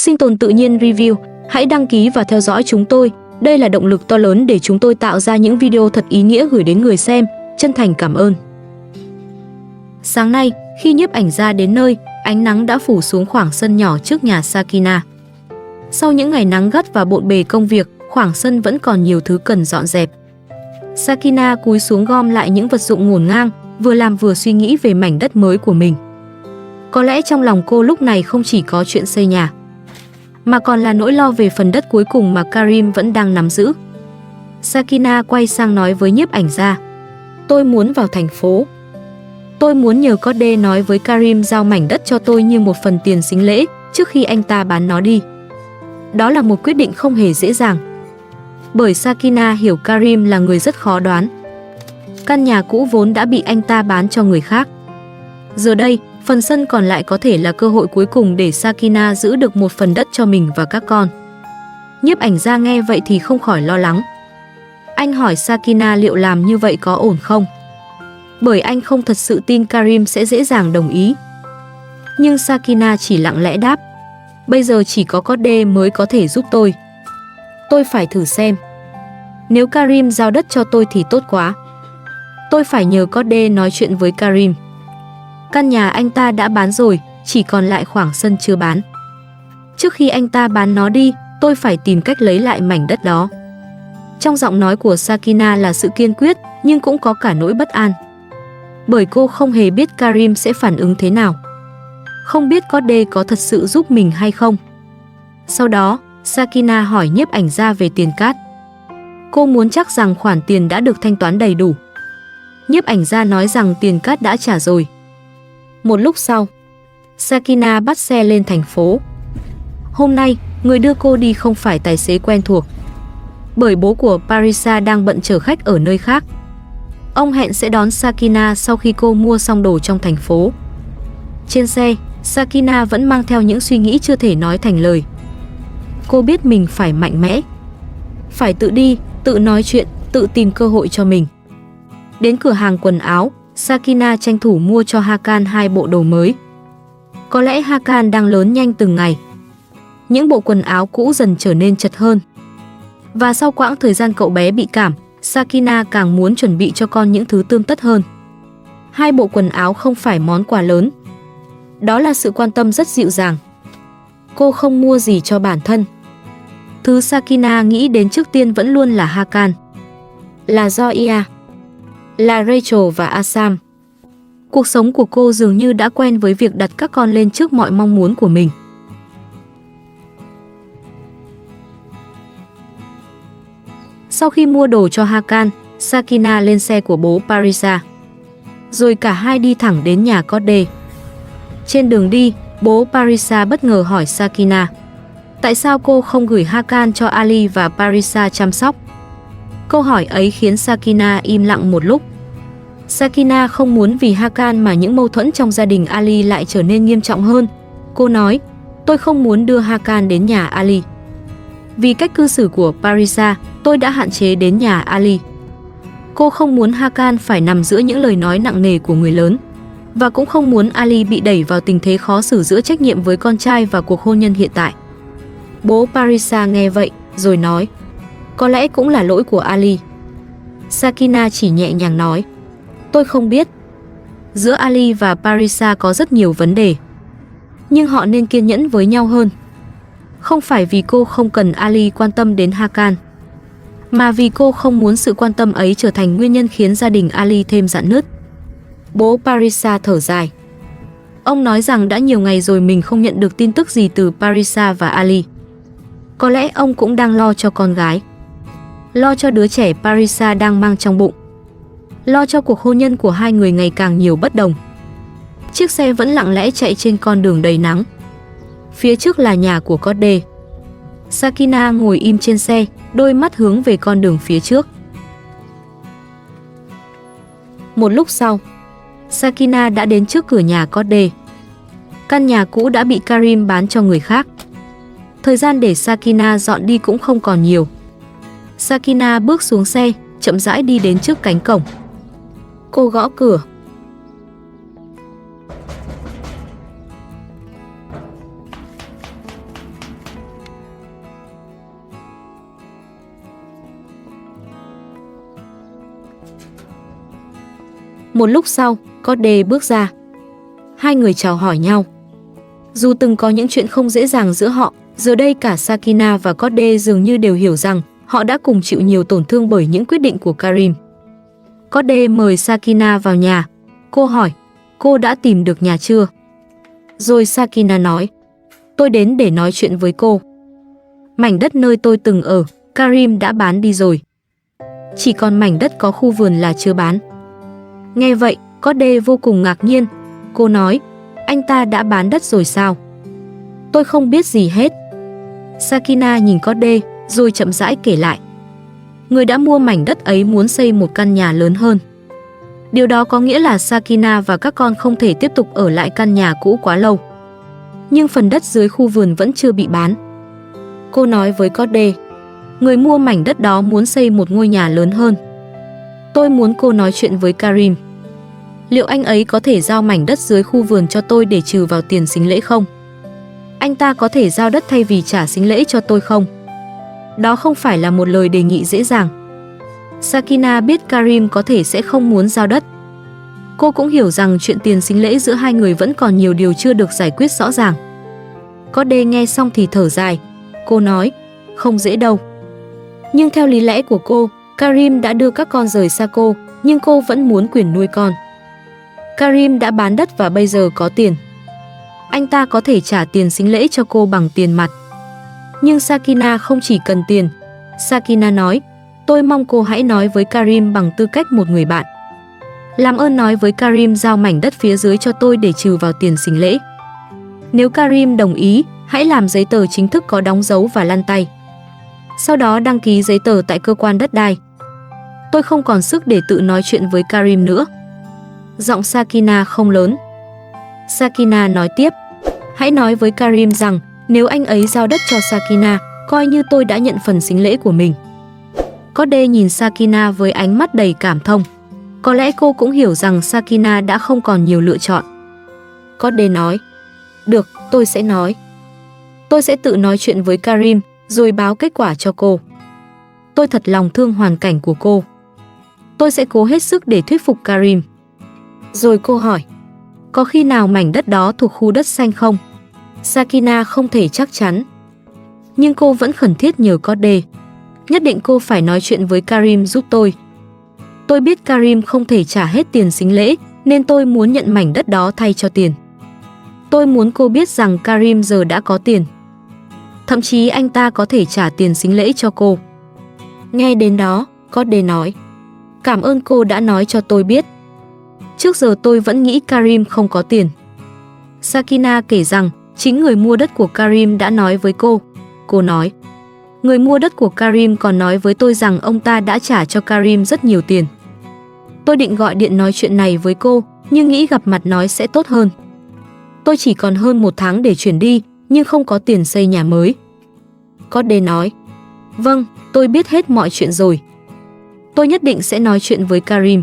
Sinh tồn tự nhiên review, hãy đăng ký và theo dõi chúng tôi. Đây là động lực to lớn để chúng tôi tạo ra những video thật ý nghĩa gửi đến người xem. Chân thành cảm ơn. Sáng nay, khi nhiếp ảnh gia đến nơi, ánh nắng đã phủ xuống khoảng sân nhỏ trước nhà Sakina. Sau những ngày nắng gắt và bộn bề công việc, khoảng sân vẫn còn nhiều thứ cần dọn dẹp. Sakina cúi xuống gom lại những vật dụng ngổn ngang, vừa làm vừa suy nghĩ về mảnh đất mới của mình. Có lẽ trong lòng cô lúc này không chỉ có chuyện xây nhà, mà còn là nỗi lo về phần đất cuối cùng mà Karim vẫn đang nắm giữ. Sakina quay sang nói với nhiếp ảnh gia: "Tôi muốn vào thành phố. Tôi muốn nhờ Code nói với Karim giao mảnh đất cho tôi như một phần tiền sính lễ trước khi anh ta bán nó đi." Đó là một quyết định không hề dễ dàng, bởi Sakina hiểu Karim là người rất khó đoán. Căn nhà cũ vốn đã bị anh ta bán cho người khác. Giờ đây, phần sân còn lại có thể là cơ hội cuối cùng để Sakina giữ được một phần đất cho mình và các con. Nhiếp ảnh gia nghe vậy thì không khỏi lo lắng. Anh hỏi Sakina liệu làm như vậy có ổn không? Bởi anh không thật sự tin Karim sẽ dễ dàng đồng ý. Nhưng Sakina chỉ lặng lẽ đáp: "Bây giờ chỉ có Code mới có thể giúp tôi. Tôi phải thử xem. Nếu Karim giao đất cho tôi thì tốt quá. Tôi phải nhờ Code nói chuyện với Karim. Căn nhà anh ta đã bán rồi, chỉ còn lại khoảng sân chưa bán. Trước khi anh ta bán nó đi, tôi phải tìm cách lấy lại mảnh đất đó." Trong giọng nói của Sakina là sự kiên quyết, nhưng cũng có cả nỗi bất an. Bởi cô không hề biết Karim sẽ phản ứng thế nào. Không biết Code có thật sự giúp mình hay không. Sau đó, Sakina hỏi nhiếp ảnh gia về tiền cát. Cô muốn chắc rằng khoản tiền đã được thanh toán đầy đủ. Nhiếp ảnh gia nói rằng tiền cát đã trả rồi. Một lúc sau, Sakina bắt xe lên thành phố. Hôm nay, người đưa cô đi không phải tài xế quen thuộc, bởi bố của Parisa đang bận chở khách ở nơi khác. Ông hẹn sẽ đón Sakina sau khi cô mua xong đồ trong thành phố. Trên xe, Sakina vẫn mang theo những suy nghĩ chưa thể nói thành lời. Cô biết mình phải mạnh mẽ, phải tự đi, tự nói chuyện, tự tìm cơ hội cho mình. Đến cửa hàng quần áo, Sakina tranh thủ mua cho Hakan 2 bộ đồ mới. Có lẽ Hakan đang lớn nhanh từng ngày. Những bộ quần áo cũ dần trở nên chật hơn. Và sau quãng thời gian cậu bé bị cảm, Sakina càng muốn chuẩn bị cho con những thứ tươm tất hơn. 2 bộ quần áo không phải món quà lớn. Đó là sự quan tâm rất dịu dàng. Cô không mua gì cho bản thân. Thứ Sakina nghĩ đến trước tiên vẫn luôn là Hakan, là Zoya, là Rachel và Asam. Cuộc sống của cô dường như đã quen với việc đặt các con lên trước mọi mong muốn của mình. Sau khi mua đồ cho Hakan, Sakina lên xe của bố Parisa. Rồi cả hai đi thẳng đến nhà Code. Trên đường đi, bố Parisa bất ngờ hỏi Sakina tại sao cô không gửi Hakan cho Ali và Parisa chăm sóc. Câu hỏi ấy khiến Sakina im lặng một lúc. Sakina không muốn vì Hakan mà những mâu thuẫn trong gia đình Ali lại trở nên nghiêm trọng hơn. Cô nói: "Tôi không muốn đưa Hakan đến nhà Ali. Vì cách cư xử của Parisa, tôi đã hạn chế đến nhà Ali." Cô không muốn Hakan phải nằm giữa những lời nói nặng nề của người lớn, và cũng không muốn Ali bị đẩy vào tình thế khó xử giữa trách nhiệm với con trai và cuộc hôn nhân hiện tại. Bố Parisa nghe vậy, rồi nói: "Có lẽ cũng là lỗi của Ali." Sakina chỉ nhẹ nhàng nói: "Tôi không biết. Giữa Ali và Parisa có rất nhiều vấn đề, nhưng họ nên kiên nhẫn với nhau hơn. Không phải vì cô không cần Ali quan tâm đến Hakan, mà vì cô không muốn sự quan tâm ấy trở thành nguyên nhân khiến gia đình Ali thêm rạn nứt." Bố Parisa thở dài. Ông nói rằng đã nhiều ngày rồi mình không nhận được tin tức gì từ Parisa và Ali. Có lẽ ông cũng đang lo cho con gái, lo cho đứa trẻ Parisa đang mang trong bụng, lo cho cuộc hôn nhân của hai người ngày càng nhiều bất đồng. Chiếc xe vẫn lặng lẽ chạy trên con đường đầy nắng. Phía trước là nhà của Code. Sakina ngồi im trên xe, đôi mắt hướng về con đường phía trước. Một lúc sau, Sakina đã đến trước cửa nhà Code. Căn nhà cũ đã bị Karim bán cho người khác. Thời gian để Sakina dọn đi cũng không còn nhiều. Sakina bước xuống xe, chậm rãi đi đến trước cánh cổng. Cô gõ cửa. Một lúc sau, Code bước ra. Hai người chào hỏi nhau. Dù từng có những chuyện không dễ dàng giữa họ, giờ đây cả Sakina và Code dường như đều hiểu rằng họ đã cùng chịu nhiều tổn thương bởi những quyết định của Karim. Code mời Sakina vào nhà. Cô hỏi, cô đã tìm được nhà chưa? Rồi Sakina nói, tôi đến để nói chuyện với cô. Mảnh đất nơi tôi từng ở, Karim đã bán đi rồi. Chỉ còn mảnh đất có khu vườn là chưa bán. Nghe vậy, Code vô cùng ngạc nhiên. Cô nói, anh ta đã bán đất rồi sao? Tôi không biết gì hết. Sakina nhìn Code, rồi chậm rãi kể lại. Người đã mua mảnh đất ấy muốn xây một căn nhà lớn hơn. Điều đó có nghĩa là Sakina và các con không thể tiếp tục ở lại căn nhà cũ quá lâu. Nhưng phần đất dưới khu vườn vẫn chưa bị bán. Cô nói với Code, người mua mảnh đất đó muốn xây một ngôi nhà lớn hơn. Tôi muốn cô nói chuyện với Karim. Liệu anh ấy có thể giao mảnh đất dưới khu vườn cho tôi để trừ vào tiền sính lễ không? Anh ta có thể giao đất thay vì trả sính lễ cho tôi không? Đó không phải là một lời đề nghị dễ dàng. Sakina biết Karim có thể sẽ không muốn giao đất. Cô cũng hiểu rằng chuyện tiền sính lễ giữa hai người vẫn còn nhiều điều chưa được giải quyết rõ ràng. Code nghe xong thì thở dài. Cô nói, không dễ đâu. Nhưng theo lý lẽ của cô, Karim đã đưa các con rời xa cô, nhưng cô vẫn muốn quyền nuôi con. Karim đã bán đất và bây giờ có tiền. Anh ta có thể trả tiền sính lễ cho cô bằng tiền mặt. Nhưng Sakina không chỉ cần tiền. Sakina nói, tôi mong cô hãy nói với Karim bằng tư cách một người bạn. Làm ơn nói với Karim giao mảnh đất phía dưới cho tôi để trừ vào tiền sính lễ. Nếu Karim đồng ý, hãy làm giấy tờ chính thức có đóng dấu và lăn tay. Sau đó đăng ký giấy tờ tại cơ quan đất đai. Tôi không còn sức để tự nói chuyện với Karim nữa. Giọng Sakina không lớn. Sakina nói tiếp, hãy nói với Karim rằng nếu anh ấy giao đất cho Sakina, coi như tôi đã nhận phần sính lễ của mình. Code nhìn Sakina với ánh mắt đầy cảm thông. Có lẽ cô cũng hiểu rằng Sakina đã không còn nhiều lựa chọn. Code nói, được, tôi sẽ nói. Tôi sẽ tự nói chuyện với Karim, rồi báo kết quả cho cô. Tôi thật lòng thương hoàn cảnh của cô. Tôi sẽ cố hết sức để thuyết phục Karim. Rồi cô hỏi, có khi nào mảnh đất đó thuộc khu đất xanh không? Sakina không thể chắc chắn. Nhưng cô vẫn khẩn thiết nhờ Code. Nhất định cô phải nói chuyện với Karim giúp tôi. Tôi biết Karim không thể trả hết tiền sính lễ, nên tôi muốn nhận mảnh đất đó thay cho tiền. Tôi muốn cô biết rằng Karim giờ đã có tiền. Thậm chí anh ta có thể trả tiền sính lễ cho cô. Nghe đến đó, Code nói, cảm ơn cô đã nói cho tôi biết. Trước giờ tôi vẫn nghĩ Karim không có tiền. Sakina kể rằng chính người mua đất của Karim đã nói với cô. Cô nói, người mua đất của Karim còn nói với tôi rằng ông ta đã trả cho Karim rất nhiều tiền. Tôi định gọi điện nói chuyện này với cô, nhưng nghĩ gặp mặt nói sẽ tốt hơn. Tôi chỉ còn hơn 1 tháng để chuyển đi, nhưng không có tiền xây nhà mới. Code nói, vâng, tôi biết hết mọi chuyện rồi. Tôi nhất định sẽ nói chuyện với Karim.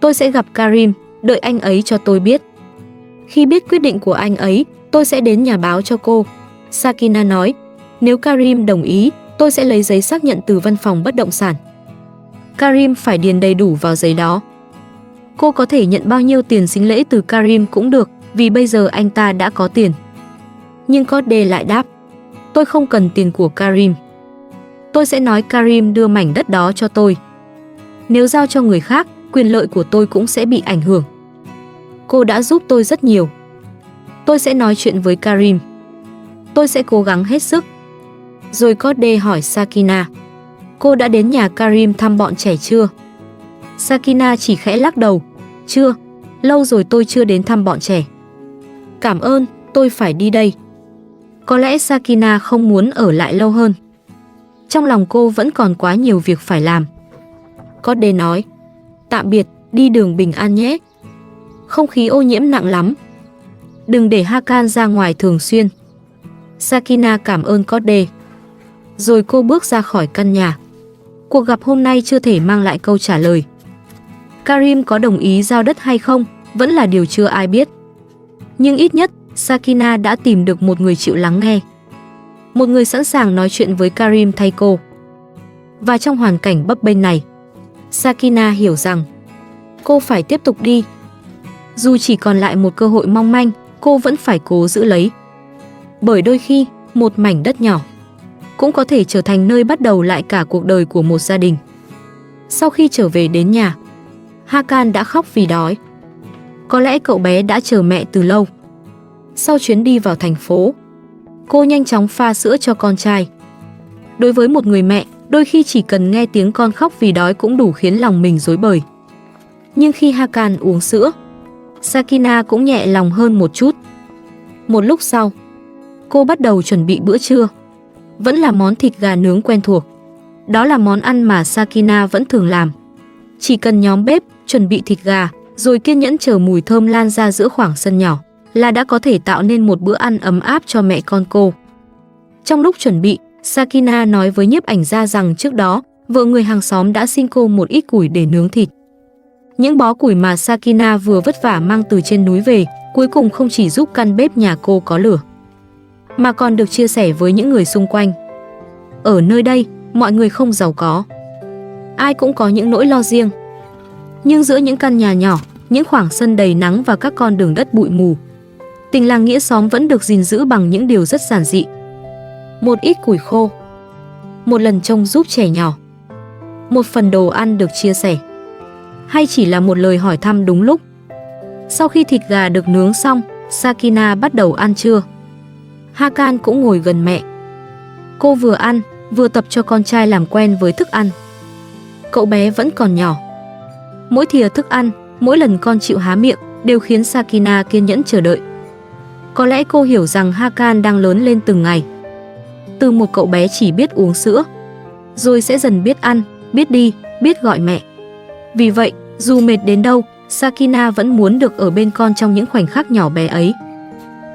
Tôi sẽ gặp Karim, đợi anh ấy cho tôi biết. Khi biết quyết định của anh ấy, tôi sẽ đến nhà báo cho cô. Sakina nói, nếu Karim đồng ý, tôi sẽ lấy giấy xác nhận từ văn phòng bất động sản. Karim phải điền đầy đủ vào giấy đó. Cô có thể nhận bao nhiêu tiền sính lễ từ Karim cũng được, vì bây giờ anh ta đã có tiền. Nhưng Code lại đáp, tôi không cần tiền của Karim. Tôi sẽ nói Karim đưa mảnh đất đó cho tôi. Nếu giao cho người khác, quyền lợi của tôi cũng sẽ bị ảnh hưởng. Cô đã giúp tôi rất nhiều. Tôi sẽ nói chuyện với Karim. Tôi sẽ cố gắng hết sức. Rồi Code hỏi Sakina, cô đã đến nhà Karim thăm bọn trẻ chưa? Sakina chỉ khẽ lắc đầu, chưa, lâu rồi tôi chưa đến thăm bọn trẻ. Cảm ơn, tôi phải đi đây. Có lẽ Sakina không muốn ở lại lâu hơn. Trong lòng cô vẫn còn quá nhiều việc phải làm. Code nói, tạm biệt, đi đường bình an nhé. Không khí ô nhiễm nặng lắm. Đừng để Hakan ra ngoài thường xuyên. Sakina cảm ơn Code. Rồi cô bước ra khỏi căn nhà. Cuộc gặp hôm nay chưa thể mang lại câu trả lời. Karim có đồng ý giao đất hay không vẫn là điều chưa ai biết. Nhưng ít nhất Sakina đã tìm được một người chịu lắng nghe. Một người sẵn sàng nói chuyện với Karim thay cô. Và trong hoàn cảnh bấp bênh này, Sakina hiểu rằng cô phải tiếp tục đi. Dù chỉ còn lại một cơ hội mong manh, cô vẫn phải cố giữ lấy. Bởi đôi khi, một mảnh đất nhỏ cũng có thể trở thành nơi bắt đầu lại cả cuộc đời của một gia đình. Sau khi trở về đến nhà, Hakan đã khóc vì đói. Có lẽ cậu bé đã chờ mẹ từ lâu. Sau chuyến đi vào thành phố, cô nhanh chóng pha sữa cho con trai. Đối với một người mẹ, đôi khi chỉ cần nghe tiếng con khóc vì đói cũng đủ khiến lòng mình rối bời. Nhưng khi Hakan uống sữa, Sakina cũng nhẹ lòng hơn một chút. Một lúc sau, cô bắt đầu chuẩn bị bữa trưa. Vẫn là món thịt gà nướng quen thuộc. Đó là món ăn mà Sakina vẫn thường làm. Chỉ cần nhóm bếp, chuẩn bị thịt gà, rồi kiên nhẫn chờ mùi thơm lan ra giữa khoảng sân nhỏ, là đã có thể tạo nên một bữa ăn ấm áp cho mẹ con cô. Trong lúc chuẩn bị, Sakina nói với nhiếp ảnh gia rằng trước đó, vợ người hàng xóm đã xin cô một ít củi để nướng thịt. Những bó củi mà Sakina vừa vất vả mang từ trên núi về, cuối cùng không chỉ giúp căn bếp nhà cô có lửa, mà còn được chia sẻ với những người xung quanh. Ở nơi đây, mọi người không giàu có. Ai cũng có những nỗi lo riêng. Nhưng giữa những căn nhà nhỏ, những khoảng sân đầy nắng và các con đường đất bụi mù, tình làng nghĩa xóm vẫn được gìn giữ bằng những điều rất giản dị. Một ít củi khô, một lần trông giúp trẻ nhỏ, một phần đồ ăn được chia sẻ, hay chỉ là một lời hỏi thăm đúng lúc. Sau khi thịt gà được nướng xong, Sakina bắt đầu ăn trưa. Hakan cũng ngồi gần mẹ. Cô vừa ăn, vừa tập cho con trai làm quen với thức ăn. Cậu bé vẫn còn nhỏ. Mỗi thìa thức ăn, mỗi lần con chịu há miệng, đều khiến Sakina kiên nhẫn chờ đợi. Có lẽ cô hiểu rằng Hakan đang lớn lên từng ngày. Từ một cậu bé chỉ biết uống sữa, rồi sẽ dần biết ăn, biết đi, biết gọi mẹ. Vì vậy, dù mệt đến đâu, Sakina vẫn muốn được ở bên con trong những khoảnh khắc nhỏ bé ấy.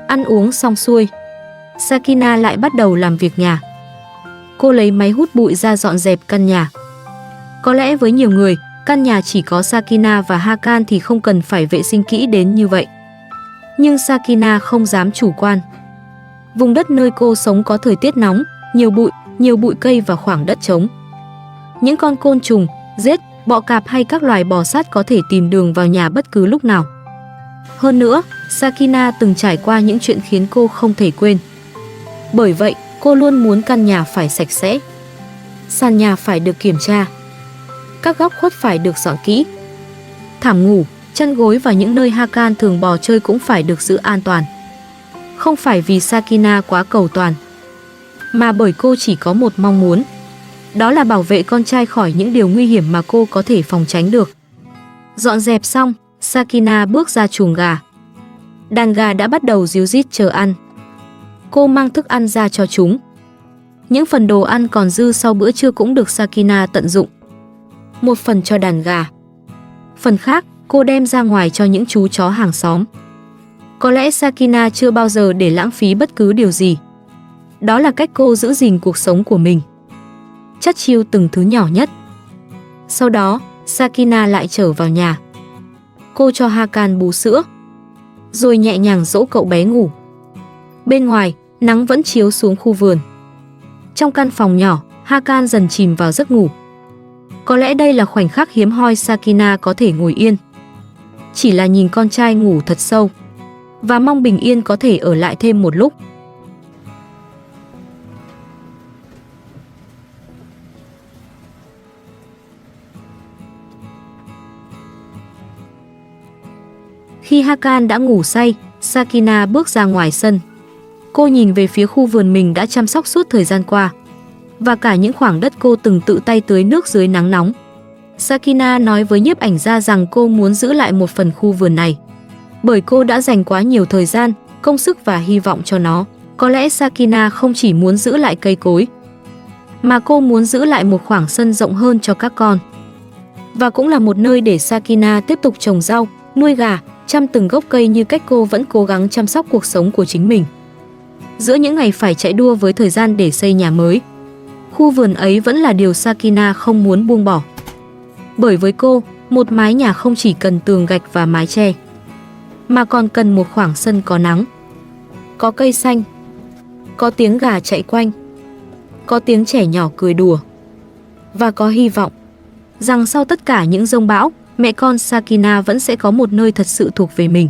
Ăn uống xong xuôi, Sakina lại bắt đầu làm việc nhà. Cô lấy máy hút bụi ra dọn dẹp căn nhà. Có lẽ với nhiều người, căn nhà chỉ có Sakina và Hakan thì không cần phải vệ sinh kỹ đến như vậy. Nhưng Sakina không dám chủ quan. Vùng đất nơi cô sống có thời tiết nóng, nhiều bụi cây và khoảng đất trống. Những con côn trùng, rết, bọ cạp hay các loài bò sát có thể tìm đường vào nhà bất cứ lúc nào. Hơn nữa, Sakina từng trải qua những chuyện khiến cô không thể quên. Bởi vậy, cô luôn muốn căn nhà phải sạch sẽ. Sàn nhà phải được kiểm tra. Các góc khuất phải được dọn kỹ. Thảm ngủ, chăn gối và những nơi Hakan thường bò chơi cũng phải được giữ an toàn. Không phải vì Sakina quá cầu toàn, mà bởi cô chỉ có một mong muốn. Đó là bảo vệ con trai khỏi những điều nguy hiểm mà cô có thể phòng tránh được. Dọn dẹp xong, Sakina bước ra chuồng gà. Đàn gà đã bắt đầu ríu rít chờ ăn. Cô mang thức ăn ra cho chúng. Những phần đồ ăn còn dư sau bữa trưa cũng được Sakina tận dụng. Một phần cho đàn gà, phần khác cô đem ra ngoài cho những chú chó hàng xóm. Có lẽ Sakina chưa bao giờ để lãng phí bất cứ điều gì. Đó là cách cô giữ gìn cuộc sống của mình, chắt chiu từng thứ nhỏ nhất. Sau đó, Sakina lại trở vào nhà. Cô cho Hakan bú sữa, rồi nhẹ nhàng dỗ cậu bé ngủ. Bên ngoài, nắng vẫn chiếu xuống khu vườn. Trong căn phòng nhỏ, Hakan dần chìm vào giấc ngủ. Có lẽ đây là khoảnh khắc hiếm hoi Sakina có thể ngồi yên, chỉ là nhìn con trai ngủ thật sâu, và mong bình yên có thể ở lại thêm một lúc. Khi Hakan đã ngủ say, Sakina bước ra ngoài sân. Cô nhìn về phía khu vườn mình đã chăm sóc suốt thời gian qua, và cả những khoảng đất cô từng tự tay tưới nước dưới nắng nóng. Sakina nói với nhiếp ảnh gia rằng cô muốn giữ lại một phần khu vườn này, bởi cô đã dành quá nhiều thời gian, công sức và hy vọng cho nó. Có lẽ Sakina không chỉ muốn giữ lại cây cối, mà cô muốn giữ lại một khoảng sân rộng hơn cho các con. Và cũng là một nơi để Sakina tiếp tục trồng rau, nuôi gà, chăm từng gốc cây như cách cô vẫn cố gắng chăm sóc cuộc sống của chính mình. Giữa những ngày phải chạy đua với thời gian để xây nhà mới, khu vườn ấy vẫn là điều Sakina không muốn buông bỏ. Bởi với cô, một mái nhà không chỉ cần tường gạch và mái che, mà còn cần một khoảng sân có nắng, có cây xanh, có tiếng gà chạy quanh, có tiếng trẻ nhỏ cười đùa, và có hy vọng rằng sau tất cả những giông bão, mẹ con Sakina vẫn sẽ có một nơi thật sự thuộc về mình.